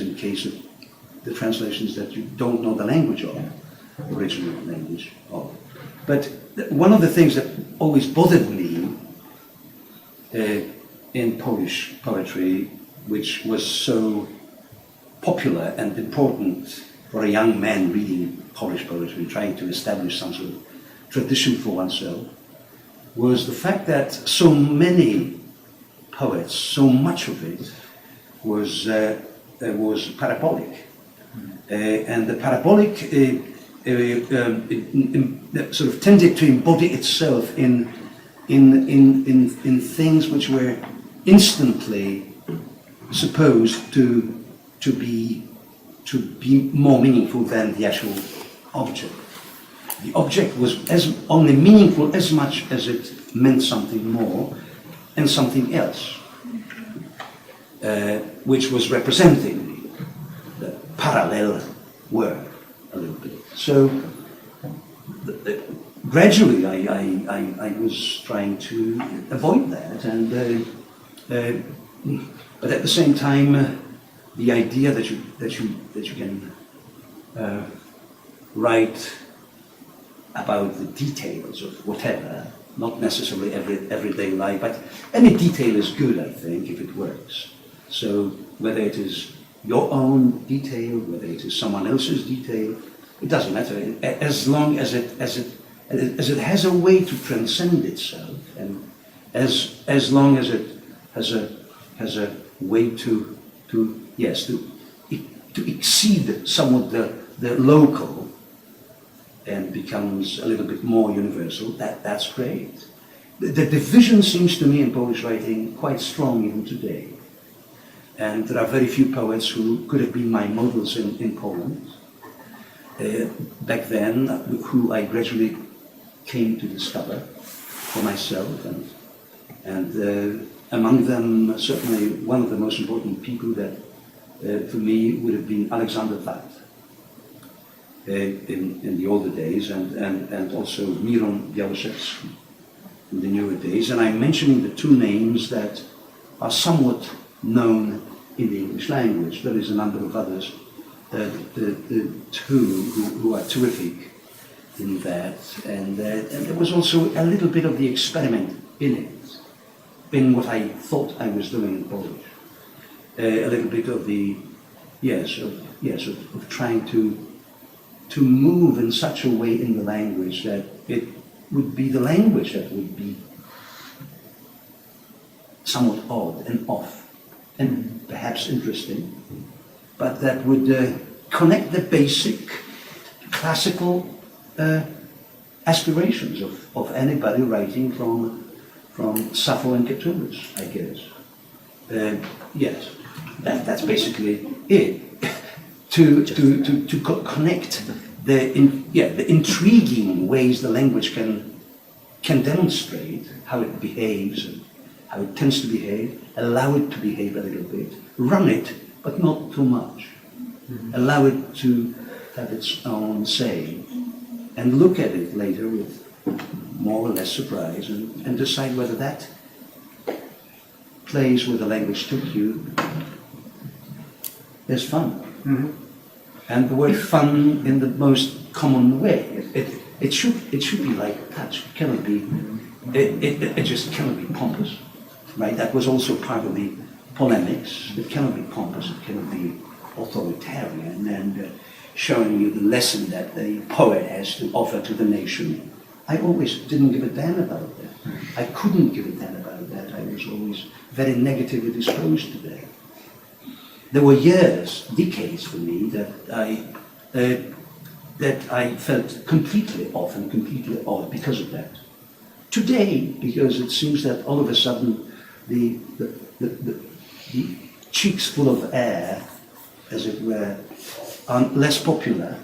in case of the translations that you don't know the language of, original language of. But one of the things that always bothered me in Polish poetry, which was so popular and important for a young man reading Polish poetry, trying to establish some sort of tradition for oneself, was the fact that so many poets, so much of it was parabolic. And the parabolic sort of tended to embody itself in things which were instantly supposed to be more meaningful than the actual object. The object was only meaningful as much as it meant something more and something else, which was representing the parallel work a little bit. So gradually I was trying to avoid that, and but at the same time the idea that you can write about the details of whatever, not necessarily everyday life, but any detail is good, I think, if it works. So whether it is your own detail, whether it is someone else's detail, it doesn't matter, as long as it has a way to transcend itself, and as long as it has a way to exceed somewhat the local and becomes a little bit more universal, that's great. The division seems to me in Polish writing quite strong even today. And there are very few poets who could have been my models in Poland back then, who I gradually came to discover for myself. And among them, certainly one of the most important people that for me would have been Alexander Watt in the older days, and also Miron Białoszewski in the newer days. And I'm mentioning the two names that are somewhat known in the English language. There is a number of others, the two who are terrific in that. And there was also a little bit of the experiment in it, in what I thought I was doing in Polish. A little bit of the, of trying to move in such a way in the language that it would be the language that would be somewhat odd and off, and perhaps interesting, but that would connect the basic classical aspirations of anybody writing from Sappho and Catullus, I guess. Yes, that's basically it. To connect the intriguing ways the language can demonstrate how it behaves and how it tends to behave, allow it to behave a little bit, run it, but not too much. Allow it to have its own say, and look at it later with more or less surprise, and decide whether that place where the language took you is fun. Mm-hmm. And the word fun in the most common way. It should be like touch. It cannot be. It just cannot be pompous, right? That was also part of the polemics. It cannot be pompous. It cannot be authoritarian and showing you the lesson that the poet has to offer to the nation. I always didn't give a damn about that. I couldn't give a damn about that. I was always very negatively disposed to that. There were years, decades for me, that I felt completely off and completely odd because of that. Today, because it seems that all of a sudden the cheeks full of air, as it were, are less popular.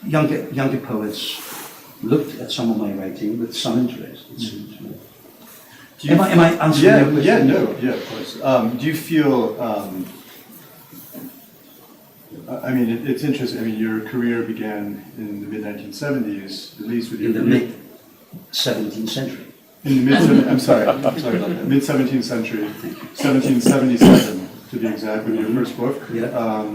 Younger poets looked at some of my writing with some interest, it seems. Am I answering your question? Of course. Do you feel, I mean, it's interesting, I mean, your career began in the mid-1970s, at least with your... In the mid-17th century. In the mid-17th century, 1777. to be exact, with your first book. Yeah.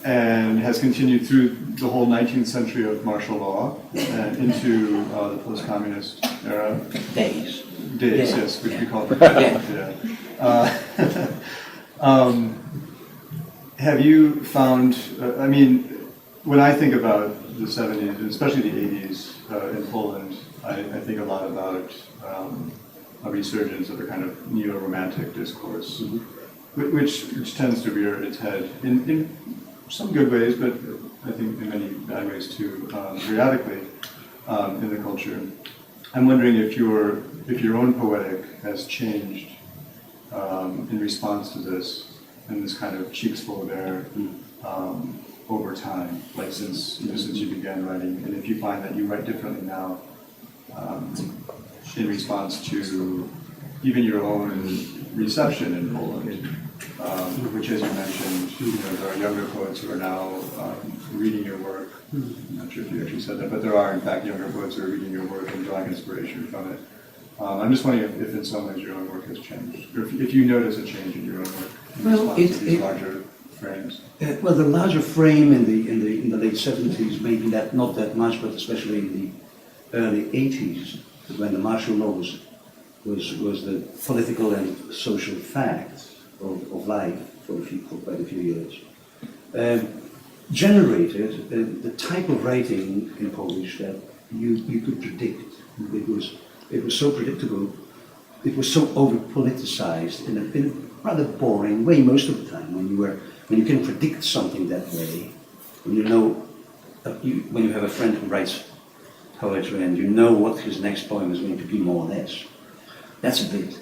And has continued through the whole 19th century of martial law and into the post-communist era. Days. Days, Yeah. yes, which we call it. Yeah. Have you found, I mean, when I think about the 70s, and especially the 80s in Poland, I think a lot about a resurgence of a kind of neo-romantic discourse, which tends to rear its head in some good ways, but I think in many bad ways too, periodically in the culture. I'm wondering if your own poetic has changed in response to this, and this kind of cheeks full of air over time, like since you began writing, and if you find that you write differently now in response to even your own reception in Poland, which, as you mentioned, there are younger poets who are now reading your work. I'm not sure if you actually said that, but there are in fact younger poets who are reading your work and drawing inspiration from it. I'm just wondering if in some ways your own work has changed, or if you notice a change in your own work in response to these larger frames. Well, the larger frame in the late 70s, maybe not that much, but especially in the early 80s, when the martial law was the political and social fact of life for quite a few years, generated the type of writing in Polish that you could predict. It was so predictable. It was so over-politicized in a rather boring way most of the time. When you can predict something that way, when you know, when you have a friend who writes poetry and you know what his next poem is going to be more or less, that's a bit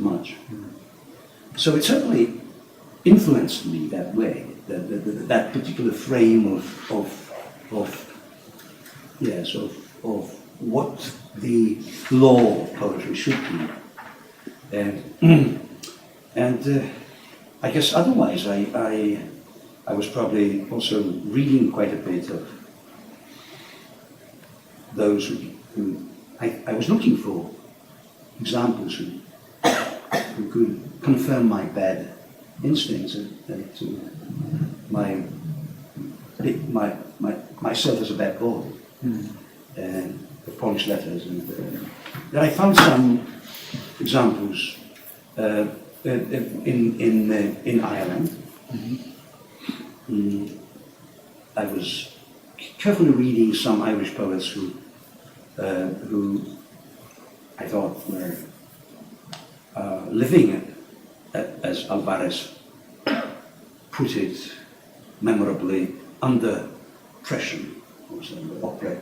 much. So it certainly influenced me that way. That particular frame of what the law of poetry should be. And I guess otherwise I was probably also reading quite a bit of those who I was looking for examples who could confirm my bad instincts and myself as a bad boy. The Polish letters, and I found some examples in Ireland. I was carefully reading some Irish poets who I thought were living, as Alvarez put it memorably, under pressure.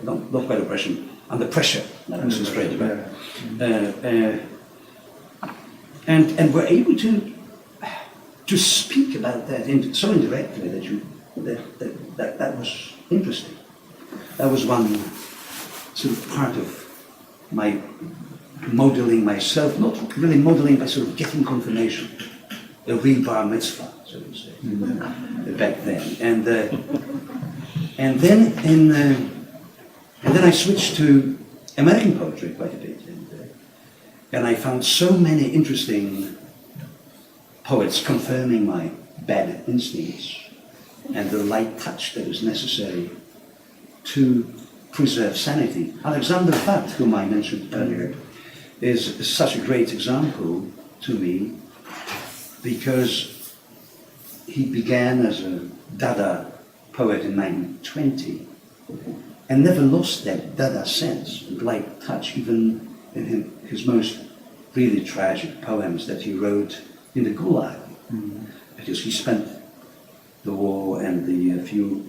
Not quite oppression, under pressure. That was the strange about it. And were able to speak about that so indirectly that was interesting. That was one sort of part of my modeling myself, not really modeling, but sort of getting confirmation, a real bar mitzvah, so to say, back then. And then I switched to American poetry quite a bit, and I found so many interesting poets confirming my bad instincts and the light touch that is necessary to preserve sanity. Alexander Watt, whom I mentioned earlier, is such a great example to me because he began as a Dada poet in 1920 and never lost that Dada sense and light touch, even in his most really tragic poems that he wrote in the Gulag, because he spent the war and the few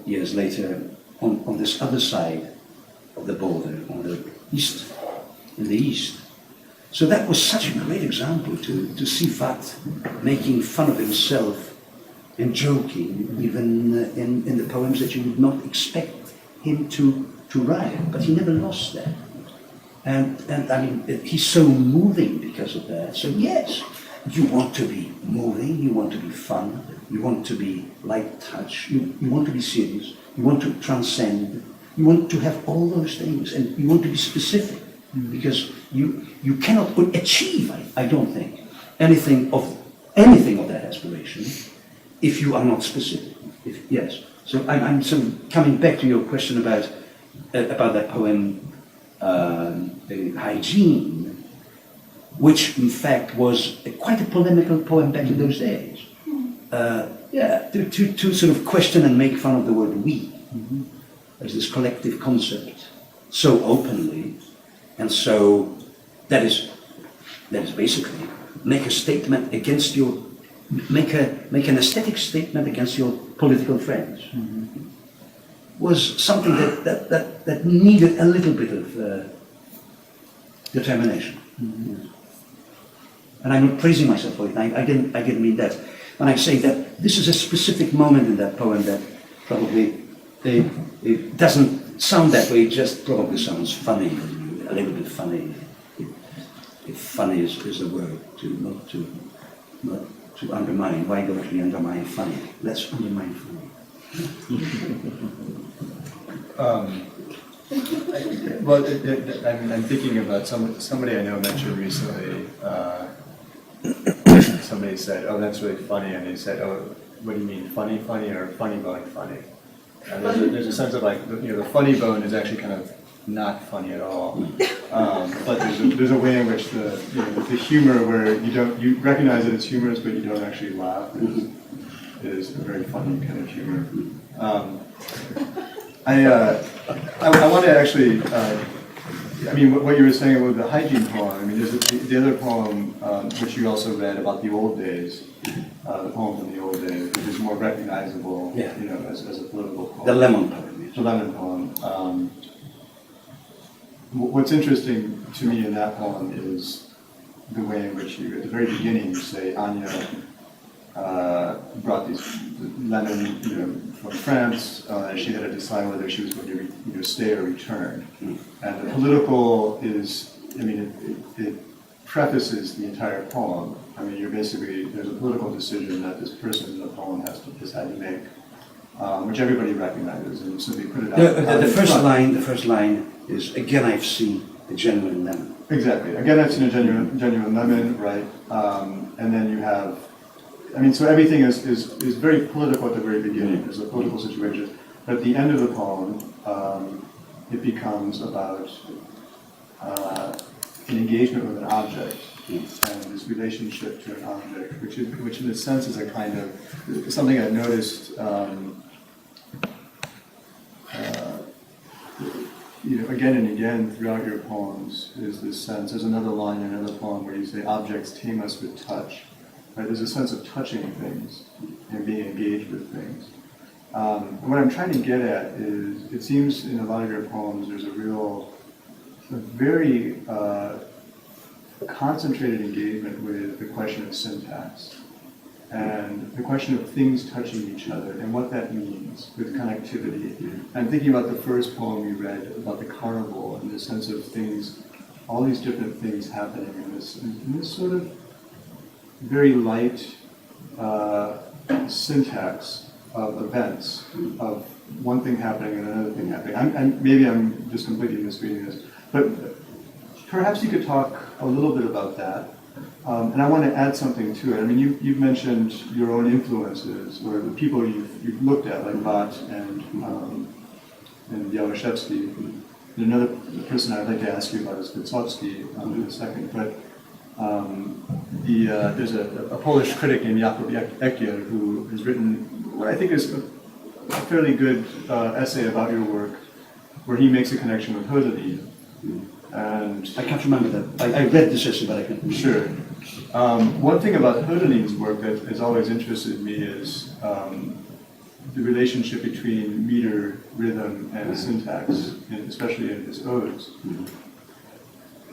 years later on this other side of the border, on the east, in the east. So that was such a great example to see Watt making fun of himself and joking, even in the poems that you would not expect him to write, but he never lost that. And I mean, he's so moving because of that. So yes, you want to be moving, you want to be fun, you want to be light touch, you want to be serious, you want to transcend, you want to have all those things, and you want to be specific, because you cannot achieve, I don't think, anything of anything of that aspiration if you are not specific. Yes. So I'm sort of coming back to your question about that poem, Hygiene, which in fact was quite a polemical poem back in those days. To sort of question and make fun of the word we as this collective concept so openly, and so that is basically make a statement against your make an aesthetic statement against your political friends. Was something that needed a little bit of determination. And I'm not praising myself for it. I didn't mean that. When I say that this is a specific moment in that poem that probably it doesn't sound that way, it just probably sounds funny, a little bit funny. If funny is the word, not to undermine. Why don't we undermine funny? Let's undermine funny. Well, I'm thinking about somebody I know mentioned recently. Somebody said, "Oh, that's really funny," and they said, "Oh, what do you mean, funny, or funny bone, funny?" And there's a sense of like, the funny bone is actually kind of not funny at all. But there's a way in which the humor where you recognize that it's humorous, but you don't actually laugh is a very funny kind of humor. I want to actually, what you were saying about the hygiene poem, there's the other poem, which you also read about the old days, the poem from the old days, which is more recognizable, as a political poem. The lemon poem. The lemon poem. What's interesting to me in that poem is the way in which you, at the very beginning, you say Anya brought these lemon, from France. She had to decide whether she was going to stay or return. And the political is, it prefaces the entire poem. There's a political decision that this person in the poem has to decide to make, which everybody recognizes, and so they put it out. The first line is, again I've seen a genuine lemon. Exactly. Again I've seen a genuine lemon, right? And then you have, so everything is very political at the very beginning. There's a political situation. But at the end of the poem, it becomes about an engagement with an object and this relationship to an object, which in a sense is a kind of something I noticed. Again and again throughout your poems is this sense. There's another line in another poem where you say, "Objects tame us with touch." Right? There's a sense of touching things and being engaged with things. And what I'm trying to get at is, it seems in a lot of your poems there's a very concentrated engagement with the question of syntax and the question of things touching each other and what that means with connectivity. I'm thinking about the first poem you read about the carnival and the sense of things, all these different things happening in this sort of very light syntax of events, of one thing happening and another thing happening. Maybe I'm just completely misreading this, but perhaps you could talk a little bit about that. And I want to add something to it. You've mentioned your own influences, or the people you've looked at, like Bach and Jaroszewski. And another person I'd like to ask you about is Wysotsky in a second. But there's a Polish critic named Jakub Ekier who has written what I think is a fairly good essay about your work, where he makes a connection with Hölderlin. And I can't remember that. I read this essay, but I can't remember. Sure. One thing about Hölderlin's work that has always interested me is the relationship between meter, rhythm, and syntax, especially in his odes.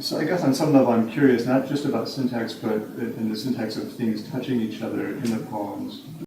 So I guess on some level I'm curious, not just about syntax, but in the syntax of things touching each other in the poems.